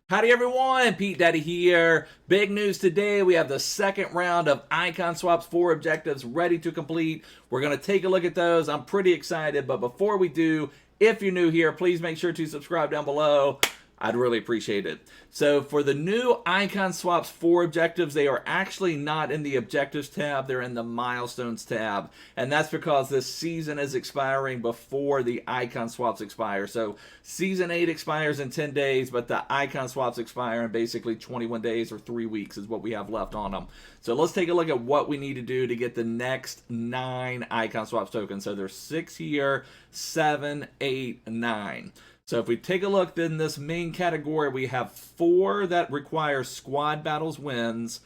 Howdy everyone, Pete Daddy here. Big news today. We have the second round of Icon Swaps 4 objectives ready to complete. We're going to take a look at those. I'm pretty excited, but before we do, if you're new here, please make sure to subscribe down below. I'd really appreciate it. So for the new Icon Swaps 4 objectives, they are actually not in the Objectives tab. They're in the Milestones tab. And that's because this season is expiring before the Icon Swaps expire. So Season 8 expires in 10 days, but the Icon Swaps expire in basically 21 days or 3 weeks is what we have left on them. So let's take a look at what we need to do to get the next 9 Icon Swaps tokens. So there's 6 here, 7, 8, 9. So if we take a look in this main category, we have 4 that require squad battles wins,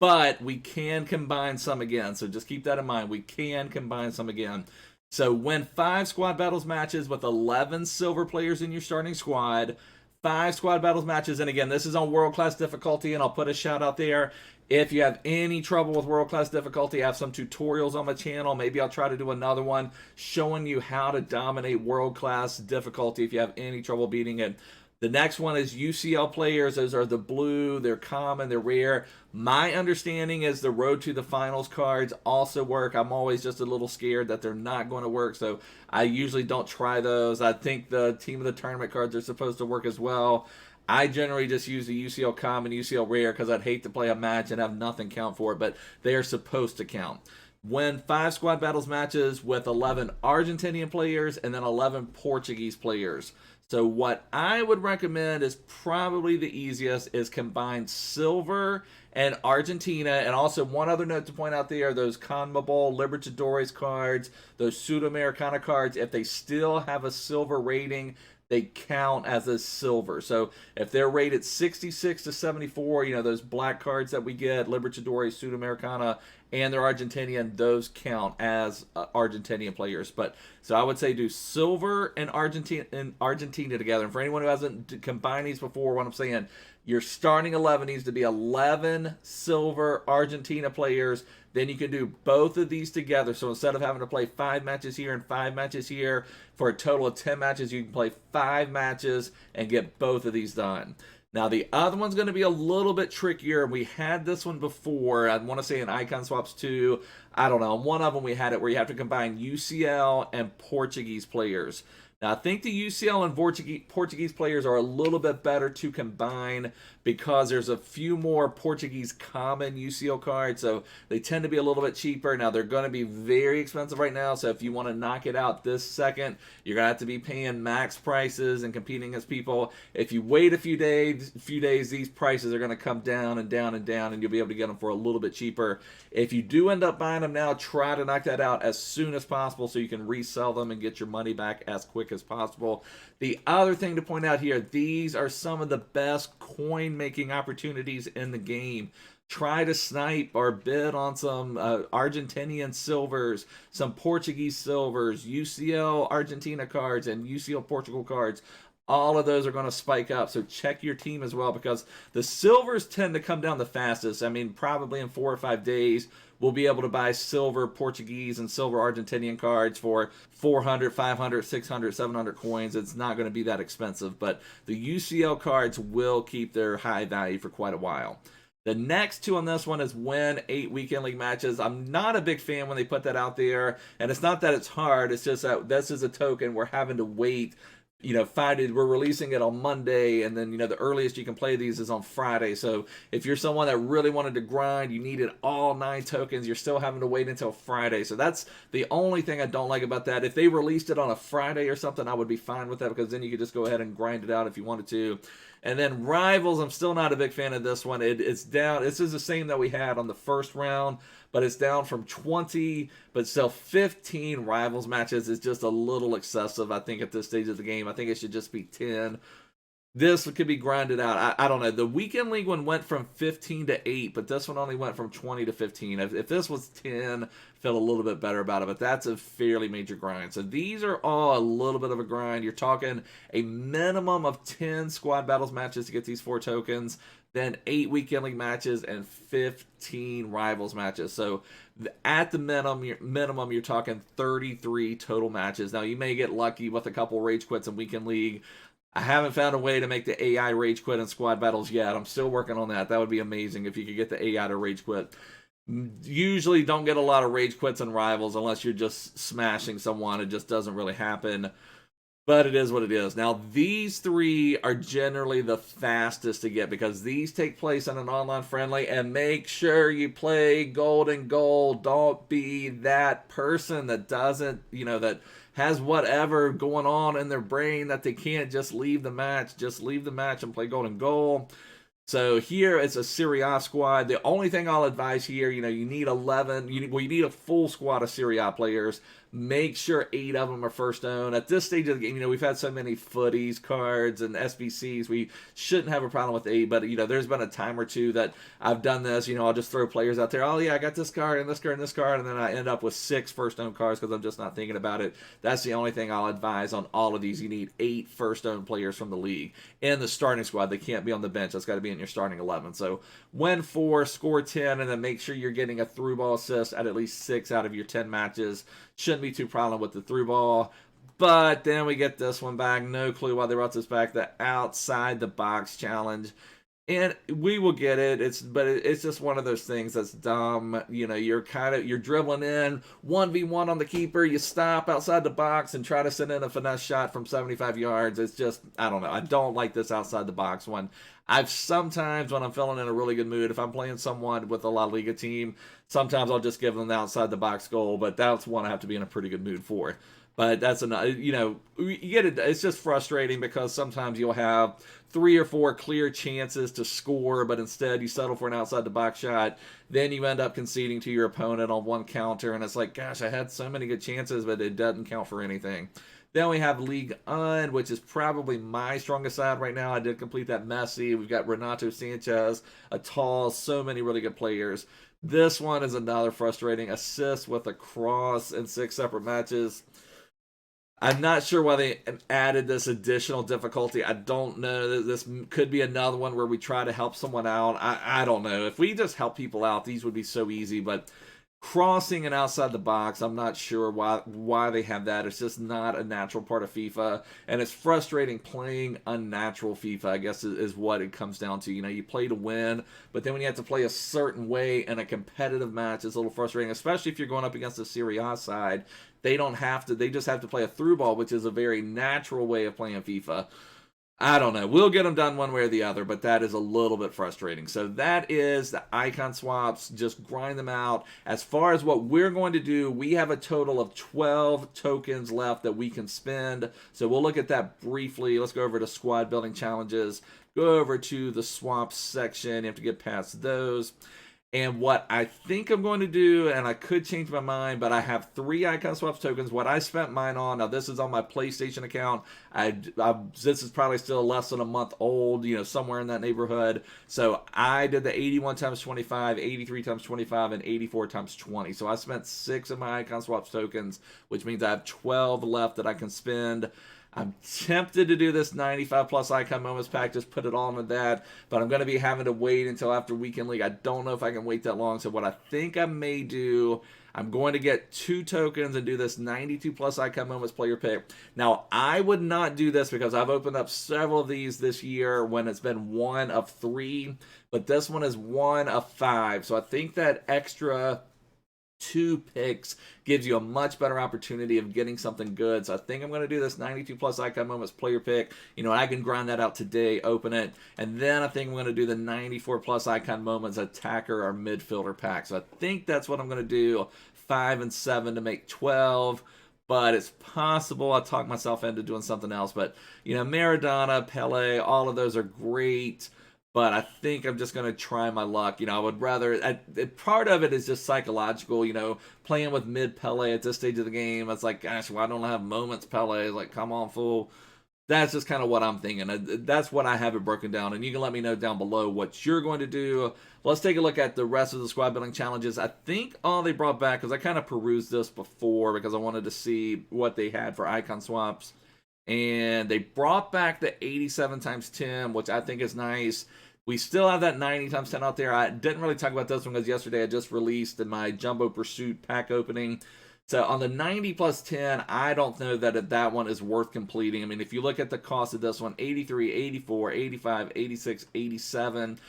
but we can combine some again. So just keep that in mind. We can combine some again. So win 5 squad battles matches with 11 silver players in your starting squad. 5 squad battles matches, and again, this is on world class difficulty, and I'll put a shout out there. If you have any trouble with world class difficulty, I have some tutorials on my channel. Maybe I'll try to do another one showing you how to dominate world class difficulty if you have any trouble beating it. The next one is UCL players. Those are the blue, they're common, they're rare. My understanding is the Road to the Finals cards also work. I'm always just a little scared that they're not going to work, so I usually don't try those. I think the Team of the Tournament cards are supposed to work as well. I generally just use the UCL common, UCL rare, because I'd hate to play a match and have nothing count for it, but they are supposed to count. Win 5 squad battles matches with 11 Argentinian players and then 11 Portuguese players. So what I would recommend is probably the easiest is combine silver and Argentina. And also one other note to point out there, those CONMEBOL Libertadores cards, those Sudamericana cards, if they still have a silver rating, they count as a silver. So if they're rated 66 to 74, you know, those black cards that we get, Libertadores, Sudamericana, and they're Argentinian, those count as Argentinian players. But so I would say do silver and Argentina together. And for anyone who hasn't combined these before, what I'm saying, your starting 11 needs to be 11 silver Argentina players. Then you can do both of these together. So instead of having to play 5 matches here and 5 matches here, for a total of 10 matches, you can play 5 matches and get both of these done. Now, the other one's going to be a little bit trickier. We had this one before. I want to say in Icon Swaps 2. I don't know. One of them we had it where you have to combine UCL and Portuguese players. Now, I think the UCL and Portuguese players are a little bit better to combine because there's a few more Portuguese common UCL cards, so they tend to be a little bit cheaper. Now, they're going to be very expensive right now, so if you want to knock it out this second, you're going to have to be paying max prices and competing against people. If you wait a few days, these prices are going to come down and down and down, and you'll be able to get them for a little bit cheaper. If you do end up buying them now, try to knock that out as soon as possible so you can resell them and get your money back as quick as possible. The other thing to point out here, these are some of the best coin making opportunities in the game. Try to snipe or bid on some Argentinian silvers, some Portuguese silvers, UCL Argentina cards, and UCL Portugal cards. All of those are going to spike up, so check your team as well, because the silvers tend to come down the fastest. I mean, probably in 4 or 5 days, we'll be able to buy silver Portuguese and silver Argentinian cards for 400, 500, 600, 700 coins. It's not going to be that expensive, but the UCL cards will keep their high value for quite a while. The next 2 on this one is win 8 weekend league matches. I'm not a big fan when they put that out there, and it's not that it's hard. It's just that this is a token we're having to wait. You know, we're releasing it on Monday, and then, you know, the earliest you can play these is on Friday. So if you're someone that really wanted to grind, you needed all 9 tokens, you're still having to wait until Friday. So that's the only thing I don't like about that. If they released it on a Friday or something, I would be fine with that, because then you could just go ahead and grind it out if you wanted to. And then Rivals, I'm still not a big fan of this one. It's down. This is the same that we had on the first round, but it's down from 20, but still 15 Rivals matches is just a little excessive, I think, at this stage of the game. I think it should just be 10. This could be grinded out. I don't know. The Weekend League one went from 15 to 8, but this one only went from 20 to 15. If this was 10, I feel a little bit better about it, but that's a fairly major grind. So these are all a little bit of a grind. You're talking a minimum of 10 squad battles matches to get these 4 tokens, then 8 Weekend League matches, and 15 Rivals matches. So at the minimum, you're talking 33 total matches. Now, you may get lucky with a couple rage quits in Weekend League. I haven't found a way to make the AI rage quit in squad battles yet. I'm still working on that. That would be amazing if you could get the AI to rage quit. Usually don't get a lot of rage quits in rivals unless you're just smashing someone. It just doesn't really happen. But it is what it is. Now, these three are generally the fastest to get because these take place in an online friendly. And make sure you play golden goal. Don't be that person that doesn't, that has whatever going on in their brain that they can't just leave the match. Just leave the match and play golden goal. So here it's a Serie A squad. The only thing I'll advise here, you need 11. You need a full squad of Serie A players. Make sure 8 of them are first own. At this stage of the game, we've had so many footies, cards, and SBCs. We shouldn't have a problem with 8, but, there's been a time or two that I've done this. I'll just throw players out there. Oh, yeah, I got this card and this card and this card, and then I end up with 6 first own cards because I'm just not thinking about it. That's the only thing I'll advise on all of these. You need 8 first own players from the league in the starting squad. They can't be on the bench. That's got to be in your starting 11. So win 4, score 10, and then make sure you're getting a through ball assist at least 6 out of your 10 matches. Shouldn't be too problem with the through ball. But then we get this one back. No clue why they brought this back. The outside the box challenge. And we will get it. But it's just one of those things that's dumb. You're dribbling in 1v1 on the keeper. You stop outside the box and try to send in a finesse shot from 75 yards. It's just, I don't know. I don't like this outside the box one. I've sometimes, when I'm feeling in a really good mood, if I'm playing someone with a La Liga team, sometimes I'll just give them the outside the box goal, but that's one I have to be in a pretty good mood for. But that's another, you get it. It's just frustrating because sometimes you'll have 3 or 4 clear chances to score, but instead you settle for an outside the box shot. Then you end up conceding to your opponent on one counter, and it's like, gosh, I had so many good chances, but it doesn't count for anything. Then we have League Un, which is probably my strongest side right now. I did complete that Messi. We've got Renato Sanchez, Atal, so many really good players. This one is another frustrating assist with a cross in 6 separate matches. I'm not sure why they added this additional difficulty. I don't know. This could be another one where we try to help someone out. I don't know. If we just help people out, these would be so easy, but crossing and outside the box, I'm not sure why they have that. It's just not a natural part of FIFA, and it's frustrating playing unnatural FIFA, I guess is what it comes down to. You play to win, but then when you have to play a certain way in a competitive match, it's a little frustrating, especially if you're going up against the Serie A side. They don't have to, they just have to play a through ball, which is a very natural way of playing FIFA. I don't know. We'll get them done one way or the other, but that is a little bit frustrating. So that is the icon swaps. Just grind them out. As far as what we're going to do, we have a total of 12 tokens left that we can spend. So we'll look at that briefly. Let's go over to squad building challenges. Go over to the swaps section. You have to get past those. And what I think I'm going to do, and I could change my mind, but I have 3 icon swaps tokens. What I spent mine on, now this is on my PlayStation account. This is probably still less than a month old, somewhere in that neighborhood. So I did the 81 times 25, 83 times 25, and 84 times 20. So I spent 6 of my icon swaps tokens, which means I have 12 left that I can spend. I'm tempted to do this 95 plus icon moments pack, just put it all into that, but I'm going to be having to wait until after Weekend League. I don't know if I can wait that long, so what I think I may do, I'm going to get 2 tokens and do this 92 plus icon moments player pick. Now, I would not do this because I've opened up several of these this year when it's been 1 of 3, but this one is 1 of 5, so I think that extra 2 picks gives you a much better opportunity of getting something good. So I think I'm going to do this 92 plus icon moments player pick. I can grind that out today, open it, and then I think I'm going to do the 94 plus icon moments attacker or midfielder pack. So I think that's what I'm going to do. 5 and 7 to make 12. But it's possible I talk myself into doing something else. But Maradona, Pele, all of those are great. But I think I'm just going to try my luck. I would rather... part of it is just psychological, playing with mid-Pele at this stage of the game. It's like, gosh, why don't I have moments Pele? It's like, come on, fool. That's just kind of what I'm thinking. That's what I have it broken down. And you can let me know down below what you're going to do. Let's take a look at the rest of the squad building challenges. I think all they brought back, because I kind of perused this before because I wanted to see what they had for icon swaps. And they brought back the 87 times 10, which I think is nice. We still have that 90 times 10 out there. I didn't really talk about this one because yesterday I just released in my Jumbo Pursuit pack opening. So on the 90 plus 10, I don't know that that one is worth completing. I mean, if you look at the cost of this one, 83, 84, 85, 86, 87.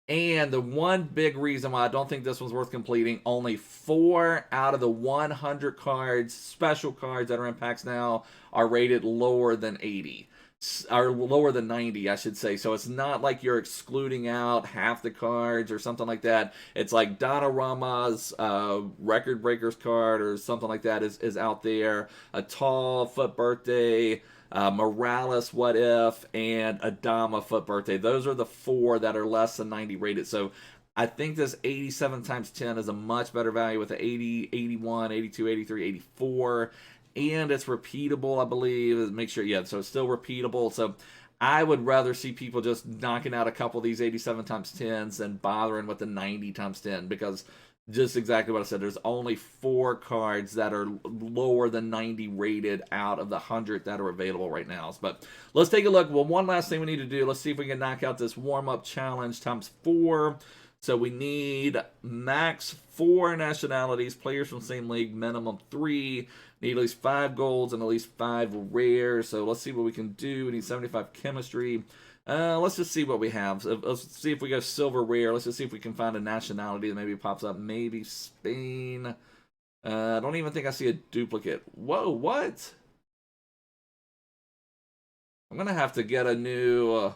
And the one big reason why I don't think this one's worth completing, only 4 out of the 100 cards, special cards that are in packs now, are rated lower than 80. Or lower than 90, I should say. So it's not like you're excluding out half the cards or something like that. It's like Donnarumma's Record Breakers card or something like that is out there. A tall FUT birthday. Morales, What If, and Adama FUT birthday. Those are the 4 that are less than 90 rated. So I think this 87 times 10 is a much better value with the 80, 81, 82, 83, 84. And it's repeatable, I believe. Make sure, yeah, so it's still repeatable. So I would rather see people just knocking out a couple of these 87 times 10s than bothering with the 90 times 10, because just exactly what I said, there's only 4 cards that are lower than 90 rated out of the 100 that are available right now. But let's take a look. Well, one last thing we need to do, let's see if we can knock out this warm-up challenge times 4. So we need max 4 nationalities, players from the same league, minimum 3. Need at least 5 golds and at least 5 rares. So let's see what we can do. We need 75 chemistry. Let's just see what we have. So let's see if we go silver rare. Let's just see if we can find a nationality that maybe pops up. Maybe Spain. I don't even think I see a duplicate. Whoa, what? I'm going to have to get a new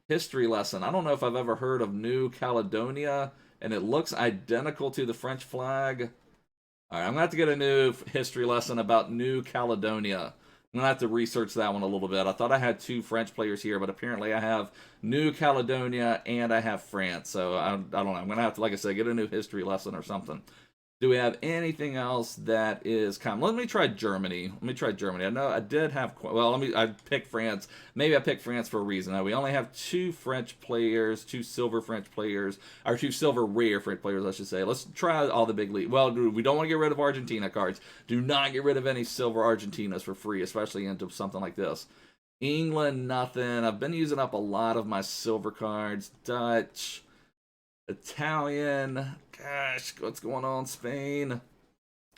history lesson. I don't know if I've ever heard of New Caledonia, and it looks identical to the French flag. All right, I'm going to have to get a new history lesson about New Caledonia. I'm going to have to research that one a little bit. I thought I had 2 French players here, but apparently I have New Caledonia and I have France. So I don't know. I'm going to have to, like I said, get a new history lesson or something. Do we have anything else that is common? Let me try Germany. I know I did have, well, I picked France. Maybe I picked France for a reason. Now, we only have 2 French players, 2 silver French players, or 2 silver rare French players, I should say. Let's try all the big league. Well, we don't want to get rid of Argentina cards. Do not get rid of any silver Argentinas for free, especially into something like this. England, nothing. I've been using up a lot of my silver cards. Dutch, Italian, gosh, what's going on? Spain. All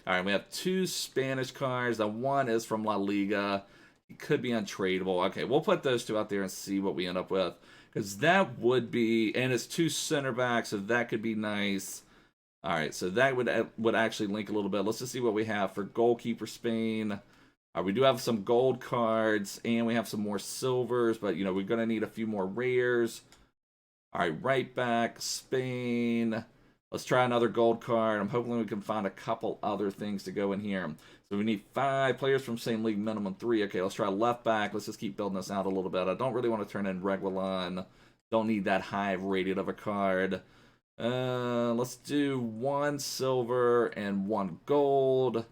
right, we have 2 Spanish cards. The one is from La Liga. It could be untradeable. Okay, we'll put those 2 out there and see what we end up with, because that would be, and it's 2 center backs, so that could be nice. All right, so that would actually link a little bit. Let's just see what we have for goalkeeper Spain. All right, we do have some gold cards, and we have some more silvers, but, we're going to need a few more rares. All right, right back, Spain. Let's try another gold card. I'm hoping we can find a couple other things to go in here. So we need 5 players from same league, minimum 3. Okay, let's try left back. Let's just keep building this out a little bit. I don't really want to turn in Reguilon. Don't need that high rated of a card. Let's do 1 silver and 1 gold.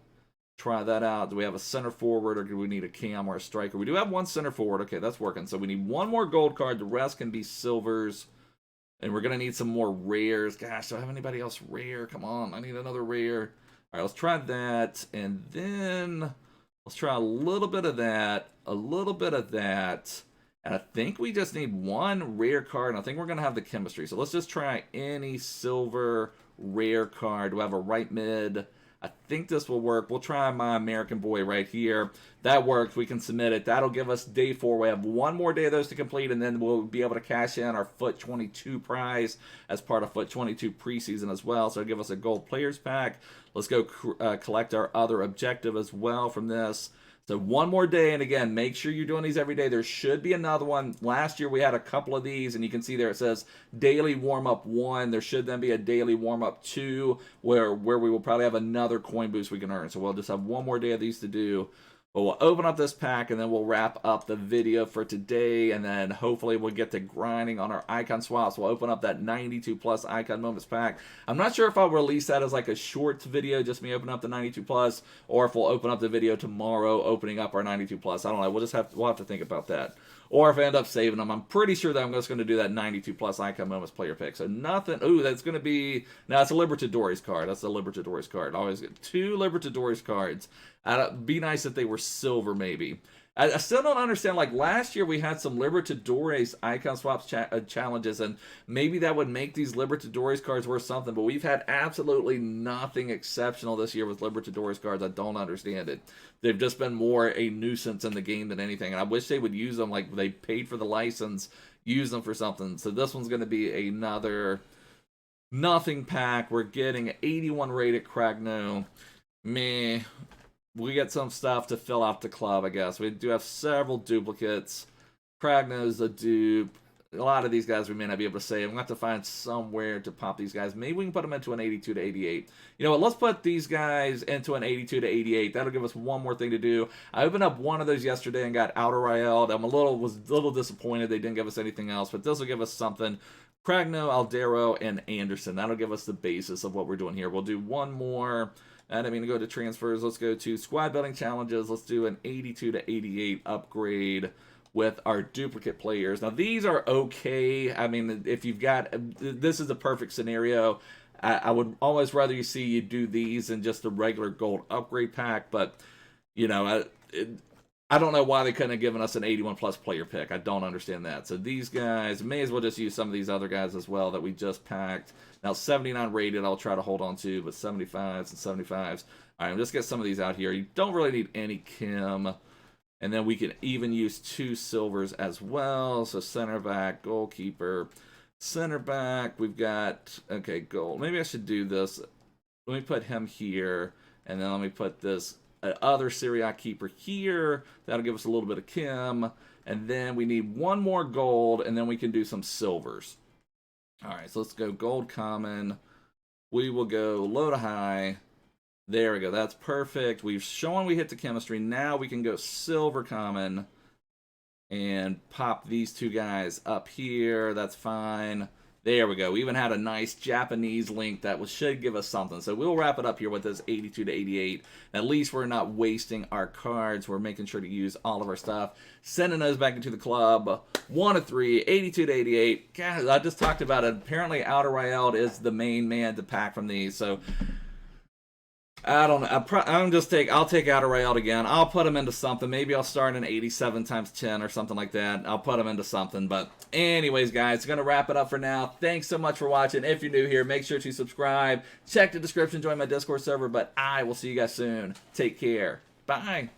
Try that out. Do we have a center forward, or do we need a cam or a striker? We do have 1 center forward. Okay, that's working. So we need 1 more gold card. The rest can be silvers. And we're going to need some more rares. Gosh, do I have anybody else rare? Come on, I need another rare. All right, let's try that. And then let's try a little bit of that. A little bit of that. And I think we just need 1 rare card. And I think we're going to have the chemistry. So let's just try any silver rare card. Do I have a right mid? I think this will work. We'll try my American boy right here. That works. We can submit it. That'll give us day 4. We have 1 more day of those to complete, and then we'll be able to cash in our FUT 22 prize as part of FUT 22 preseason as well. So it'll give us a gold players pack. Let's go collect our other objective as well from this. So 1 more day, and again, make sure you're doing these every day. There should be another one. Last year we had a couple of these, and you can see there it says daily warm-up 1. There should then be a daily warm-up 2 where we will probably have another coin boost we can earn. So we'll just have 1 more day of these to do. But we'll open up this pack, and then we'll wrap up the video for today, and then hopefully we'll get to grinding on our icon swaps. We'll open up that 92 plus icon moments pack. I'm not sure if I'll release that as like a shorts video, just me opening up the 92 plus, or if we'll open up the video tomorrow opening up our 92 plus. I don't know. We'll have to think about that. Or if I end up saving them, I'm pretty sure that I'm just going to do that 92 plus icon moments player pick. So nothing. Ooh, that's going to be. Now it's a Libertadores card. That's a Libertadores card. I always get 2 Libertadores cards. Be nice if they were silver, maybe. I still don't understand. Like last year, we had some Libertadores icon swaps challenges, and maybe that would make these Libertadores cards worth something. But we've had absolutely nothing exceptional this year with Libertadores cards. I don't understand it. They've just been more a nuisance in the game than anything. And I wish they would use them like they paid for the license, use them for something. So this one's going to be another nothing pack. We're getting 81 rated Cragno. Meh. We get some stuff to fill out the club, I guess. We do have several duplicates. Cragno's a dupe. A lot of these guys we may not be able to save. I'm going to have to find somewhere to pop these guys. Maybe we can put them into an 82 to 88. You know what? Let's put these guys into an 82 to 88. That'll give us one more thing to do. I opened up one of those yesterday and got outer Rael. I was a little disappointed they didn't give us anything else, but this will give us something. Cragno, Aldero, and Anderson. That'll give us the basis of what we're doing here. We'll do one more. And I mean, to go to transfers, let's go to squad building challenges. Let's do an 82 to 88 upgrade with our duplicate players. Now, these are okay. I mean, if you've got, this is a perfect scenario. I would always rather you do these than just a regular gold upgrade pack. But, you know, I don't know why they couldn't have given us an 81 plus player pick. I don't understand that. So these guys, may as well just use some of these other guys as well that we just packed. Now 79 rated, I'll try to hold on to, but 75s and 75s. All right, let's get some of these out here. You don't really need any Kim. And then we can even use 2 silvers as well. So center back, goalkeeper, center back. We've got, okay, goal. Maybe I should do this. Let me put him here. And then let me put this other Serie A keeper here. That'll give us a little bit of Kim. And then we need one more gold, and then we can do some silvers. All right, so let's go gold common. We will go low to high. There we go. That's perfect. We've shown we hit the chemistry. Now we can go silver common and pop these 2 guys up here. That's fine. There we go. We even had a nice Japanese link that should give us something. So we'll wrap it up here with this 82 to 88. At least we're not wasting our cards. We're making sure to use all of our stuff. Sending those back into the club. 1 of 3, 82 to 88. God, I just talked about it. Apparently, Outer Rael is the main man to pack from these. So I don't know. I'll take Outer Rael again. I'll put him into something. Maybe I'll start an 87 times 10 or something like that. I'll put him into something. But anyways, guys, going to wrap it up for now. Thanks so much for watching. If you're new here, make sure to subscribe. Check the description. Join my Discord server. But I will see you guys soon. Take care. Bye.